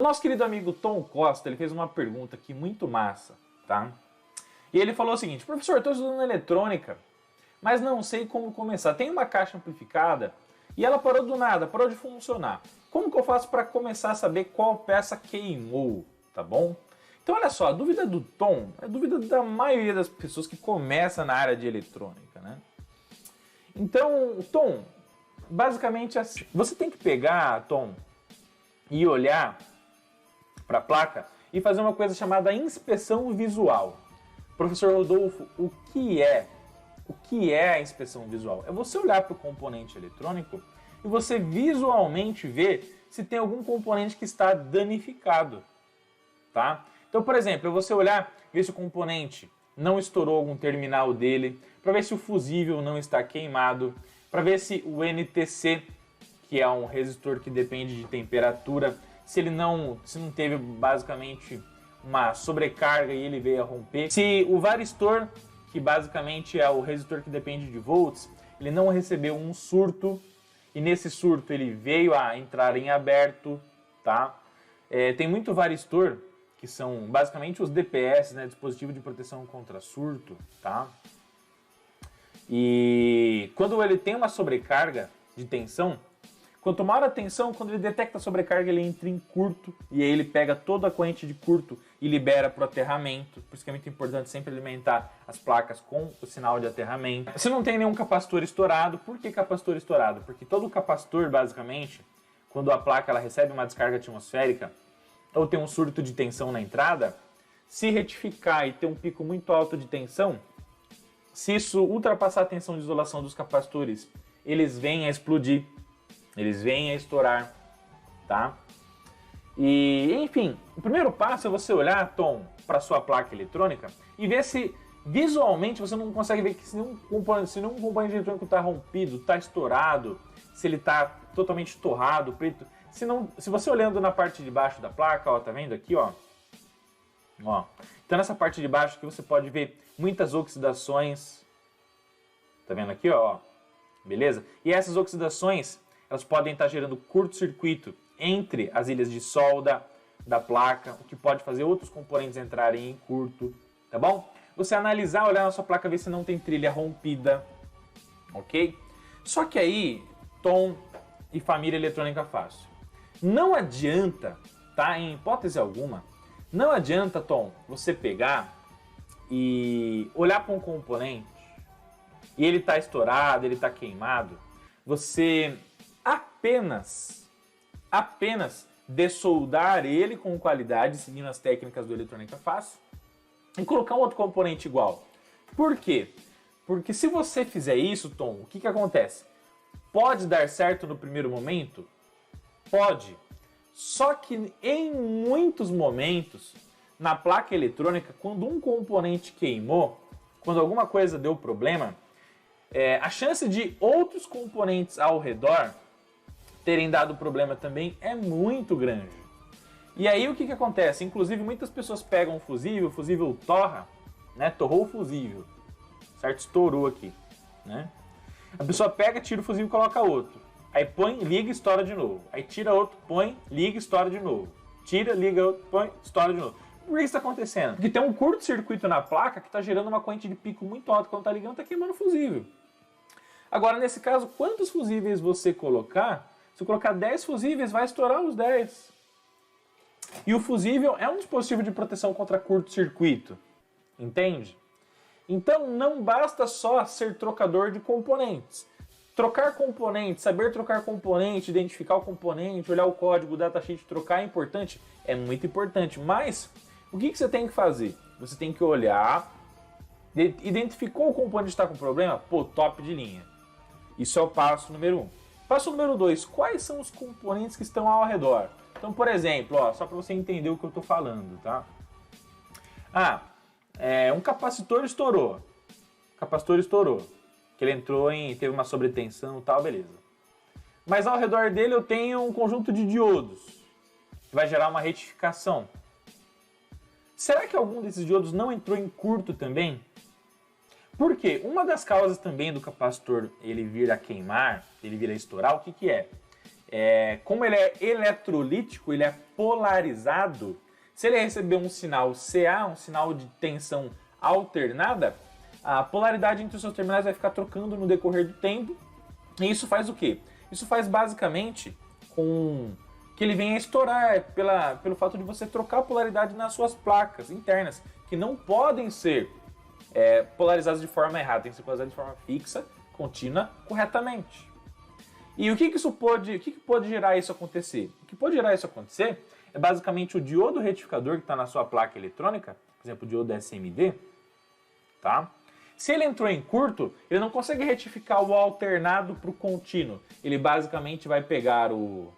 nosso querido amigo Tom Costa, ele fez uma pergunta aqui muito massa, tá? E ele falou o seguinte: professor, estou estudando eletrônica, mas não sei como começar. Tem uma caixa amplificada e ela parou do nada, parou de funcionar. Como que eu faço para começar a saber qual peça queimou, tá bom? Então olha só, a dúvida do Tom é a dúvida da maioria das pessoas que começam na área de eletrônica, né? Então, Tom, basicamente assim, você tem que pegar, Tom, e olhar para a placa e fazer uma coisa chamada inspeção visual. Professor Rodolfo, o que é a inspeção visual? É você olhar para o componente eletrônico e você visualmente ver se tem algum componente que está danificado, tá? Então, por exemplo, é você olhar, ver se o componente não estourou algum terminal dele, para ver se o fusível não está queimado, para ver se o NTC, que é um resistor que depende de temperatura, se não teve basicamente uma sobrecarga e ele veio a romper. Se o varistor, que basicamente é o resistor que depende de volts, ele não recebeu um surto e nesse surto ele veio a entrar em aberto, tá? Tem muito varistor, que são basicamente os DPS, né, dispositivo de proteção contra surto, tá? E quando ele tem uma sobrecarga de tensão, quanto maior a tensão, quando ele detecta a sobrecarga, ele entra em curto, e aí ele pega toda a corrente de curto e libera para o aterramento. Por isso que é muito importante sempre alimentar as placas com o sinal de aterramento. Se não tem nenhum capacitor estourado, por que capacitor estourado? Porque todo capacitor, basicamente, quando a placa ela recebe uma descarga atmosférica, ou tem um surto de tensão na entrada, se retificar e ter um pico muito alto de tensão, se isso ultrapassar a tensão de isolação dos capacitores, eles vêm a explodir, eles vêm a estourar, tá? E, enfim, o primeiro passo é você olhar, Tom, para sua placa eletrônica e ver se visualmente você não consegue ver que se nenhum componente eletrônico está rompido, está estourado, se ele está totalmente torrado, preto. Se você olhando na parte de baixo da placa, ó, tá vendo aqui, ó? Então nessa parte de baixo aqui você pode ver muitas oxidações. Tá vendo aqui, ó? Beleza? E essas oxidações, elas podem estar gerando curto-circuito entre as ilhas de solda da placa, o que pode fazer outros componentes entrarem em curto, tá bom? Você analisar, olhar na sua placa, ver se não tem trilha rompida, ok? Só que aí, Tom e família eletrônica fácil. Não adianta, tá? Em hipótese alguma, não adianta, Tom, você pegar e olhar para um componente e ele está estourado, ele está queimado, você apenas dessoldar ele com qualidade, seguindo as técnicas do Eletrônica Fácil, e colocar um outro componente igual. Por quê? Porque se você fizer isso, Tom, o que acontece? Pode dar certo no primeiro momento? Pode. Só que em muitos momentos, na placa eletrônica, quando um componente queimou, quando alguma coisa deu problema, a chance de outros componentes ao redor terem dado problema também é muito grande. E aí o que acontece? Inclusive muitas pessoas pegam o fusível torra, né? Torrou o fusível, certo? Estourou aqui, né? A pessoa pega, tira o fusível e coloca outro. Aí põe, liga e estoura de novo. Aí tira outro, põe, liga e estoura de novo. Tira, liga outro, põe, estoura de novo. Por que isso está acontecendo? Porque tem um curto-circuito na placa que está gerando uma corrente de pico muito alta. Quando está ligando, está queimando o fusível. Agora, nesse caso, quantos fusíveis você colocar? Se eu colocar 10 fusíveis, vai estourar os 10. E o fusível é um dispositivo de proteção contra curto-circuito. Entende? Então, não basta só ser trocador de componentes. Trocar componente, saber trocar componente, identificar o componente, olhar o código, o datasheet, trocar é importante? É muito importante, mas o que você tem que fazer? Você tem que olhar, identificou o componente que está com problema? Pô, top de linha. Isso é o passo número 1. Passo número 2, quais são os componentes que estão ao redor? Então, por exemplo, ó, só para você entender o que eu estou falando, tá? Um capacitor estourou. Que ele teve uma sobretensão e tal, beleza. Mas ao redor dele eu tenho um conjunto de diodos, que vai gerar uma retificação. Será que algum desses diodos não entrou em curto também? Por quê? Uma das causas também do capacitor ele vir a queimar, ele vir a estourar, o que é? como ele é eletrolítico, ele é polarizado, se ele receber um sinal CA, um sinal de tensão alternada, a polaridade entre os seus terminais vai ficar trocando no decorrer do tempo. E isso faz o quê? Isso faz basicamente com que ele venha a estourar pelo fato de você trocar a polaridade nas suas placas internas, que não podem ser polarizadas de forma errada, tem que ser polarizadas de forma fixa, contínua, corretamente. E o que pode gerar isso acontecer? O que pode gerar isso acontecer é basicamente o diodo retificador que está na sua placa eletrônica, por exemplo, o diodo SMD, tá? Se ele entrou em curto, ele não consegue retificar o alternado para o contínuo. Ele basicamente vai pegar o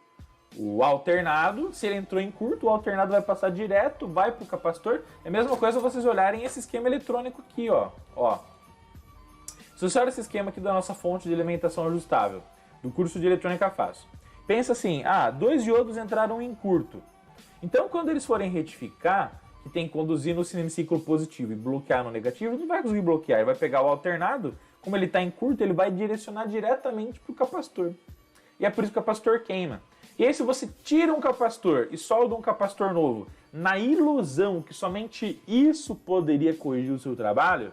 alternado, se ele entrou em curto, o alternado vai passar direto, vai para o capacitor. É a mesma coisa vocês olharem esse esquema eletrônico aqui, ó. Se você olha esse esquema aqui da nossa fonte de alimentação ajustável, do curso de eletrônica fácil, pensa assim, dois diodos entraram em curto. Então, quando eles forem retificar, que tem que conduzir no semiciclo positivo e bloquear no negativo, ele não vai conseguir bloquear, ele vai pegar o alternado, como ele está em curto, ele vai direcionar diretamente para o capacitor. E é por isso que o capacitor queima. E aí, se você tira um capacitor e solda um capacitor novo, na ilusão que somente isso poderia corrigir o seu trabalho,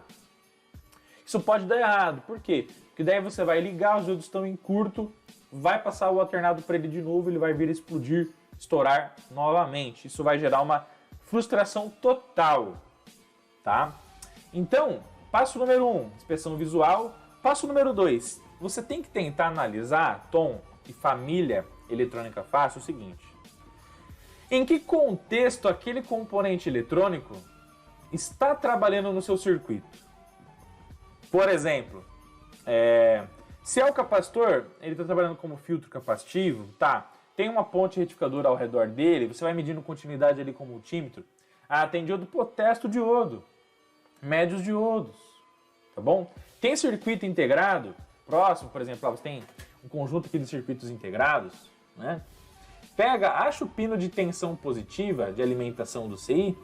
isso pode dar errado. Por quê? Porque daí você vai ligar, os diodos estão em curto, vai passar o alternado para ele de novo, ele vai vir a explodir, estourar novamente. Isso vai gerar uma frustração total, tá? Então, passo número 1, inspeção visual. Passo número 2, você tem que tentar analisar, Tom e família eletrônica fácil, o seguinte. Em que contexto aquele componente eletrônico está trabalhando no seu circuito? Por exemplo, se é o capacitor, ele está trabalhando como filtro capacitivo, tá? Tem uma ponte retificadora ao redor dele, você vai medindo continuidade ali com o multímetro. Tem diodo potésto diodo, médios diodos, tá bom? Tem circuito integrado, próximo, por exemplo, você tem um conjunto aqui de circuitos integrados, né? Acha o pino de tensão positiva de alimentação do CI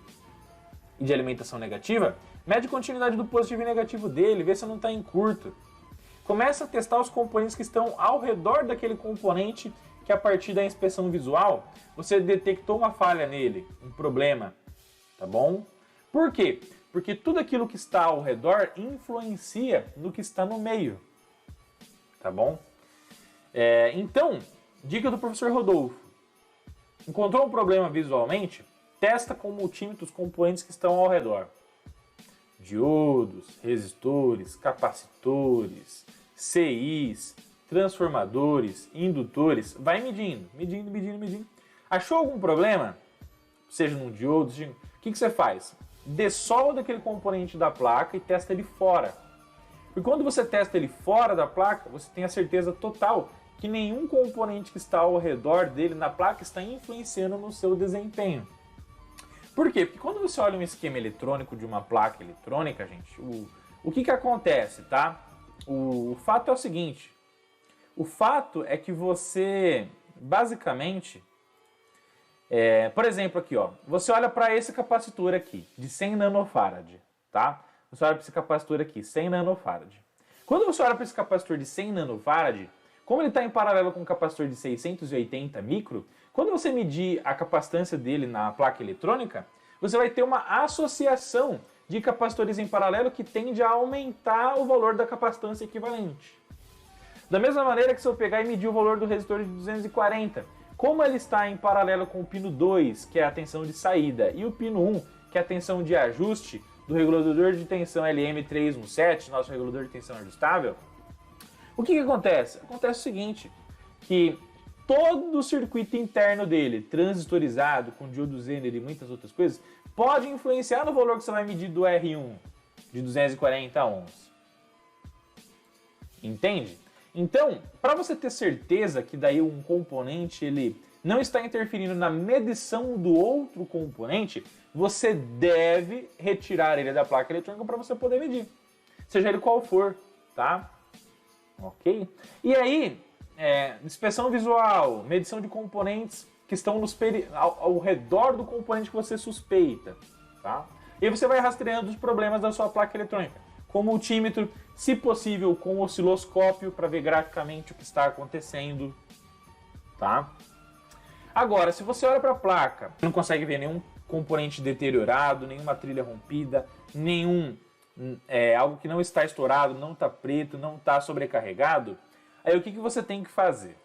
e de alimentação negativa, mede a continuidade do positivo e negativo dele, vê se não está em curto. Começa a testar os componentes que estão ao redor daquele componente que a partir da inspeção visual você detectou uma falha nele, um problema, tá bom? Por quê? Porque tudo aquilo que está ao redor influencia no que está no meio, tá bom? Então, dica do professor Rodolfo. Encontrou um problema visualmente? Testa com multímetro os componentes que estão ao redor. Diodos, resistores, capacitores, CIs, transformadores, indutores, vai medindo. Achou algum problema? Seja num diodo, o que você faz? Dessolda aquele componente da placa e testa ele fora. Porque quando você testa ele fora da placa, você tem a certeza total que nenhum componente que está ao redor dele na placa está influenciando no seu desempenho. Por quê? Porque quando você olha um esquema eletrônico de uma placa eletrônica, gente, o que acontece, tá? O fato é o seguinte. O fato é que você, basicamente, por exemplo aqui, ó, você olha para esse capacitor aqui, de 100 nanofarad, tá? Você olha para esse capacitor aqui, 100 nanofarad. Quando você olha para esse capacitor de 100 nanofarad, como ele está em paralelo com um capacitor de 680 micro, quando você medir a capacitância dele na placa eletrônica, você vai ter uma associação de capacitores em paralelo que tende a aumentar o valor da capacitância equivalente. Da mesma maneira que se eu pegar e medir o valor do resistor de 240, como ele está em paralelo com o pino 2, que é a tensão de saída, e o pino 1, que é a tensão de ajuste do regulador de tensão LM317, nosso regulador de tensão ajustável, o que acontece? Acontece o seguinte, que todo o circuito interno dele, transistorizado, com diodo Zener e muitas outras coisas, pode influenciar no valor que você vai medir do R1, de 240 ohms. Entende? Então, para você ter certeza que daí um componente ele não está interferindo na medição do outro componente, você deve retirar ele da placa eletrônica para você poder medir, seja ele qual for, tá? Ok? E aí, inspeção visual, medição de componentes que estão ao redor do componente que você suspeita, tá? E você vai rastreando os problemas da sua placa eletrônica, com multímetro, se possível com osciloscópio para ver graficamente o que está acontecendo, tá? Agora, se você olha para a placa, não consegue ver nenhum componente deteriorado, nenhuma trilha rompida, algo que não está estourado, não está preto, não está sobrecarregado, aí o que você tem que fazer?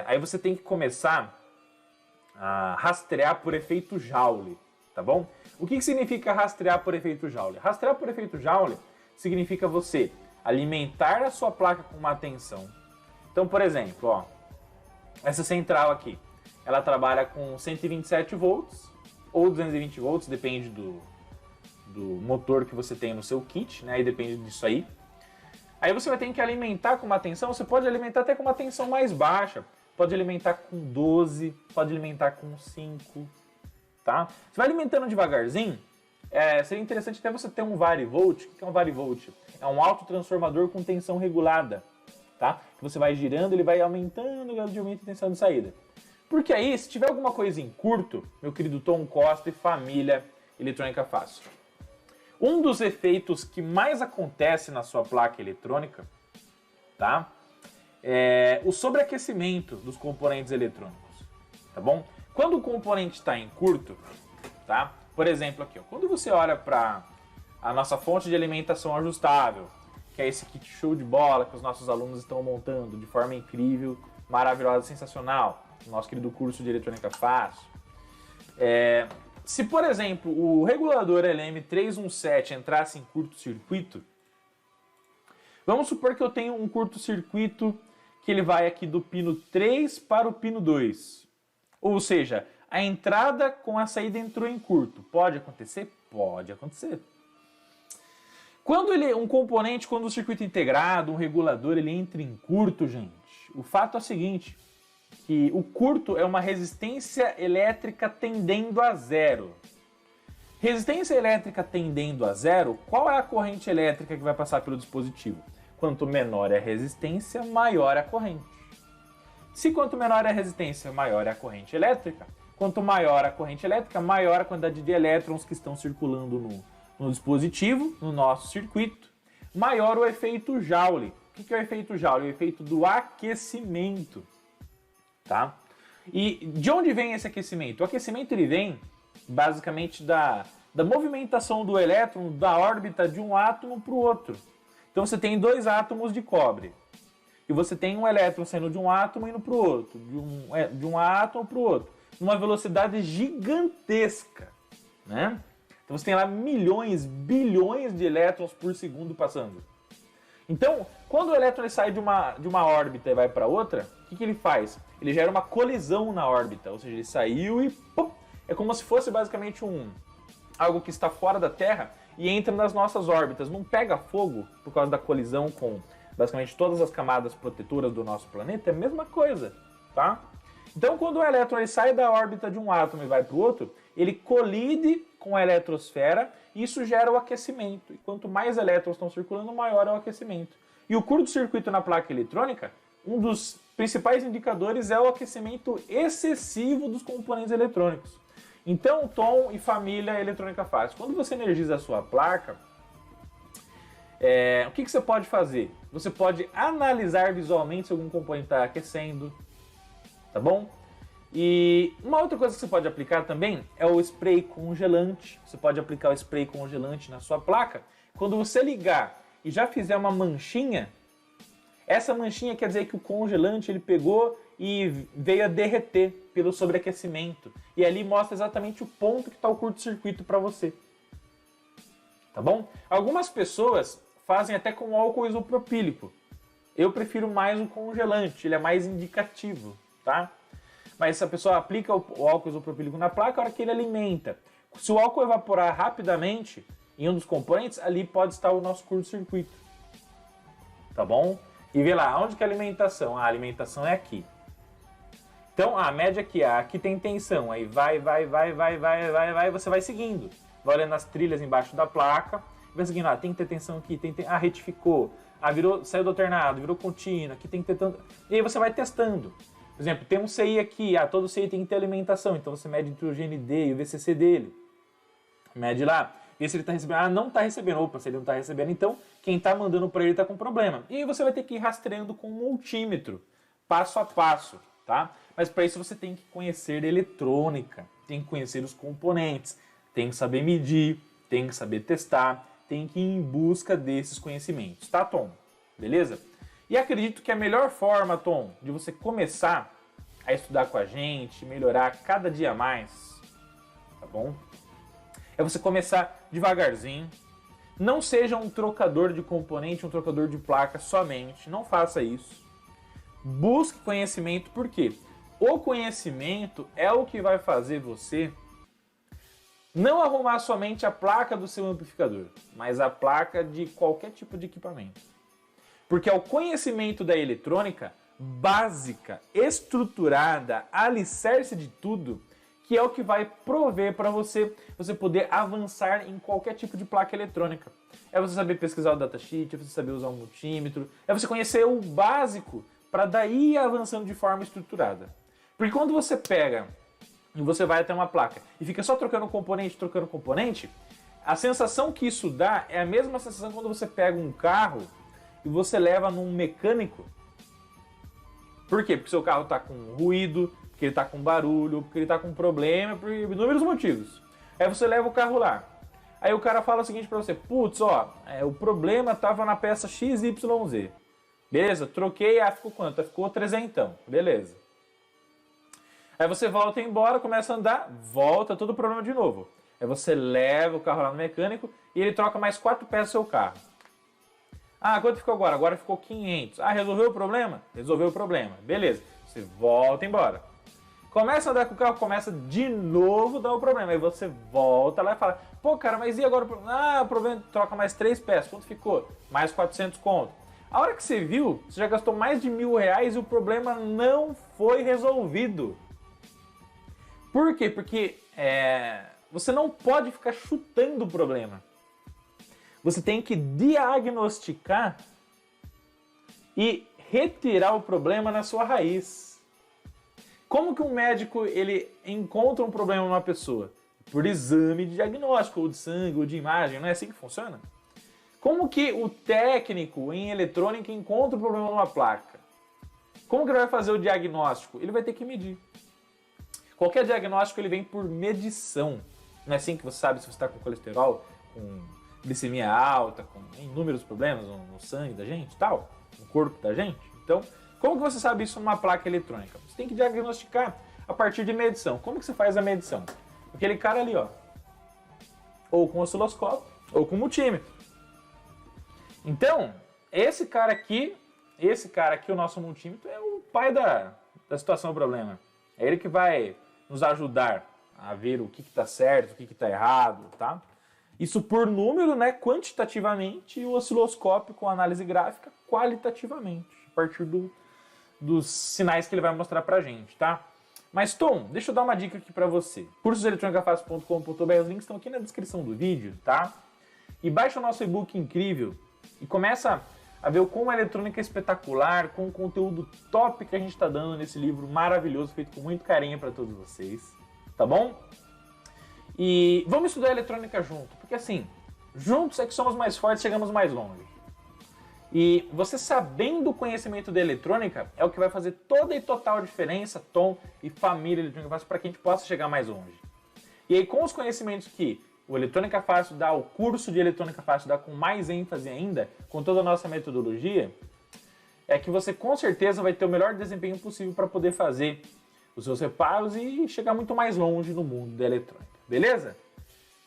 Aí você tem que começar a rastrear por efeito Joule, tá bom? O que significa rastrear por efeito Joule? Rastrear por efeito Joule significa você alimentar a sua placa com uma tensão. Então, por exemplo, ó, essa central aqui, ela trabalha com 127 volts ou 220 volts, depende do motor que você tem no seu kit, né? Aí depende disso aí. Aí você vai ter que alimentar com uma tensão, você pode alimentar até com uma tensão mais baixa, pode alimentar com 12, pode alimentar com 5, tá? Você vai alimentando devagarzinho, seria interessante até você ter um varivolt. O que é um varivolt? É um autotransformador com tensão regulada. Tá? Que você vai girando, ele vai aumentando gradualmente a tensão de saída. Porque aí, se tiver alguma coisa em curto, meu querido Tom Costa e família Eletrônica Fácil, um dos efeitos que mais acontece na sua placa eletrônica, tá? É o sobreaquecimento dos componentes eletrônicos, tá bom? Quando o componente está em curto, tá? Por exemplo, aqui, ó, quando você olha para a nossa fonte de alimentação ajustável, que é esse kit show de bola que os nossos alunos estão montando de forma incrível, maravilhosa, sensacional, no nosso querido curso de Eletrônica Fácil. Se, por exemplo, o regulador LM317 entrasse em curto-circuito, vamos supor que eu tenho um curto-circuito que ele vai aqui do pino 3 para o pino 2. Ou seja, a entrada com a saída entrou em curto. Pode acontecer? Pode acontecer. Quando o circuito integrado, um regulador, ele entra em curto, gente, o fato é o seguinte, que o curto é uma resistência elétrica tendendo a zero. Resistência elétrica tendendo a zero, qual é a corrente elétrica que vai passar pelo dispositivo? Quanto menor é a resistência, maior é a corrente. Se quanto menor é a resistência, maior é a corrente elétrica, quanto maior a corrente elétrica, maior a quantidade de elétrons que estão circulando no dispositivo, no nosso circuito, maior o efeito Joule. O que é o efeito Joule? É o efeito do aquecimento, tá? E de onde vem esse aquecimento? O aquecimento ele vem basicamente da movimentação do elétron da órbita de um átomo para o outro. Então você tem dois átomos de cobre e você tem um elétron saindo de um átomo e indo para o outro, de um átomo para o outro, numa velocidade gigantesca, né? Então você tem lá milhões, bilhões de elétrons por segundo passando. Então, quando o elétron ele sai de uma órbita e vai para outra, o que ele faz? Ele gera uma colisão na órbita, ou seja, ele saiu e pum, é como se fosse basicamente algo que está fora da Terra e entra nas nossas órbitas. Não pega fogo por causa da colisão com basicamente todas as camadas protetoras do nosso planeta, é a mesma coisa, tá? Então, quando o elétron ele sai da órbita de um átomo e vai para o outro, ele colide com a eletrosfera e isso gera o aquecimento. E quanto mais elétrons estão circulando, maior é o aquecimento. E o curto-circuito na placa eletrônica, um dos principais indicadores é o aquecimento excessivo dos componentes eletrônicos. Então, Tom e família Eletrônica Fácil, quando você energiza a sua placa, o que você pode fazer? Você pode analisar visualmente se algum componente está aquecendo, tá bom? E uma outra coisa que você pode aplicar também é o spray congelante. Você pode aplicar o spray congelante na sua placa. Quando você ligar e já fizer uma manchinha, essa manchinha quer dizer que o congelante ele pegou e veio a derreter pelo sobreaquecimento. E ali mostra exatamente o ponto que está o curto-circuito para você. Tá bom? Algumas pessoas fazem até com álcool isopropílico. Eu prefiro mais o congelante, ele é mais indicativo, tá? Mas se a pessoa aplica o álcool isopropílico na placa, a hora que ele alimenta. Se o álcool evaporar rapidamente em um dos componentes, ali pode estar o nosso curto-circuito. Tá bom? E vê lá, onde que é a alimentação? A alimentação é aqui. Então, a média aqui, aqui tem tensão. Aí vai, você vai seguindo. Vai olhando as trilhas embaixo da placa. Vai seguindo, tem que ter tensão aqui, retificou. Saiu do alternado, virou contínuo. Aqui tem que ter tanto... E aí você vai testando. Por exemplo, tem um CI aqui, todo CI tem que ter alimentação, então você mede entre o GND e o VCC dele. Mede lá, vê se ele está recebendo. Não está recebendo. Opa, se ele não está recebendo, então quem está mandando para ele está com problema. E aí você vai ter que ir rastreando com um multímetro passo a passo, tá? Mas para isso você tem que conhecer eletrônica, tem que conhecer os componentes, tem que saber medir, tem que saber testar, tem que ir em busca desses conhecimentos, tá, Tom? Beleza? E acredito que a melhor forma, Tom, de você começar a estudar com a gente, melhorar cada dia mais, tá bom? É você começar devagarzinho. Não seja um trocador de componente, um trocador de placa somente. Não faça isso. Busque conhecimento, por quê? O conhecimento é o que vai fazer você não arrumar somente a placa do seu amplificador, mas a placa de qualquer tipo de equipamento. Porque é o conhecimento da eletrônica básica, estruturada, alicerce de tudo, que é o que vai prover para você poder avançar em qualquer tipo de placa eletrônica. É você saber pesquisar o datasheet, é você saber usar um multímetro, é você conhecer o básico para daí ir avançando de forma estruturada. Porque quando você pega e você vai até uma placa e fica só trocando componente, a sensação que isso dá é a mesma sensação quando você pega um carro e você leva num mecânico. Por quê? Porque seu carro está com ruído, porque ele está com barulho, porque ele está com problema, por inúmeros motivos. Aí você leva o carro lá. Aí o cara fala o seguinte para você: putz, ó, o problema estava na peça XYZ. Beleza, troquei, ficou quanto? Ficou 300, beleza. Aí você volta embora, começa a andar, volta todo o problema de novo. Aí você leva o carro lá no mecânico e ele troca mais 4 peças do seu carro. Quanto ficou agora? Agora ficou 500. Resolveu o problema? Resolveu o problema. Beleza. Você volta embora. Começa a andar com o carro, começa de novo a dar o problema. Aí você volta lá e fala: pô, cara, mas e agora? O problema troca mais 3 peças. Quanto ficou? Mais 400 conto. A hora que você viu, você já gastou mais de R$1.000 e o problema não foi resolvido. Por quê? Porque você não pode ficar chutando o problema. Você tem que diagnosticar e retirar o problema na sua raiz. Como que um médico ele encontra um problema numa pessoa? Por exame de diagnóstico, ou de sangue, ou de imagem, não é assim que funciona? Como que o técnico em eletrônica encontra o problema numa placa? Como que ele vai fazer o diagnóstico? Ele vai ter que medir. Qualquer diagnóstico ele vem por medição. Não é assim que você sabe se você está com colesterol, com glicemia alta, com inúmeros problemas no sangue da gente, tal, no corpo da gente. Então, como que você sabe isso numa placa eletrônica? Você tem que diagnosticar a partir de medição. Como que você faz a medição? Aquele cara ali, ó, ou com osciloscópio, ou com multímetro. Então, esse cara aqui, o nosso multímetro, é o pai da situação do problema. É ele que vai nos ajudar a ver o que está certo, o que está errado, tá? Isso por número, né, quantitativamente, e o osciloscópio com análise gráfica qualitativamente, a partir dos sinais que ele vai mostrar pra gente, tá? Mas, Tom, deixa eu dar uma dica aqui pra você. cursoseletronicafácil.com.br, os links estão aqui na descrição do vídeo, tá? E baixa o nosso e-book incrível e começa a ver como a eletrônica é espetacular, com o conteúdo top que a gente está dando nesse livro maravilhoso, feito com muito carinho para todos vocês, tá bom? E vamos estudar eletrônica junto, porque assim, juntos é que somos mais fortes, chegamos mais longe. E você sabendo o conhecimento da eletrônica é o que vai fazer toda e total diferença, Tom e família Eletrônica Fácil, para que a gente possa chegar mais longe. E aí com os conhecimentos que o Eletrônica Fácil dá, o curso de Eletrônica Fácil dá com mais ênfase ainda, com toda a nossa metodologia, é que você com certeza vai ter o melhor desempenho possível para poder fazer os seus reparos e chegar muito mais longe no mundo da eletrônica. Beleza?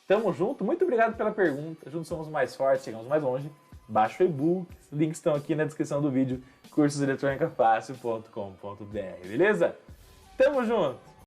Tamo junto, muito obrigado pela pergunta. Juntos somos mais fortes, chegamos mais longe. Baixa o e-book, os links estão aqui na descrição do vídeo, cursoseletronicafácil.com.br, beleza? Tamo junto!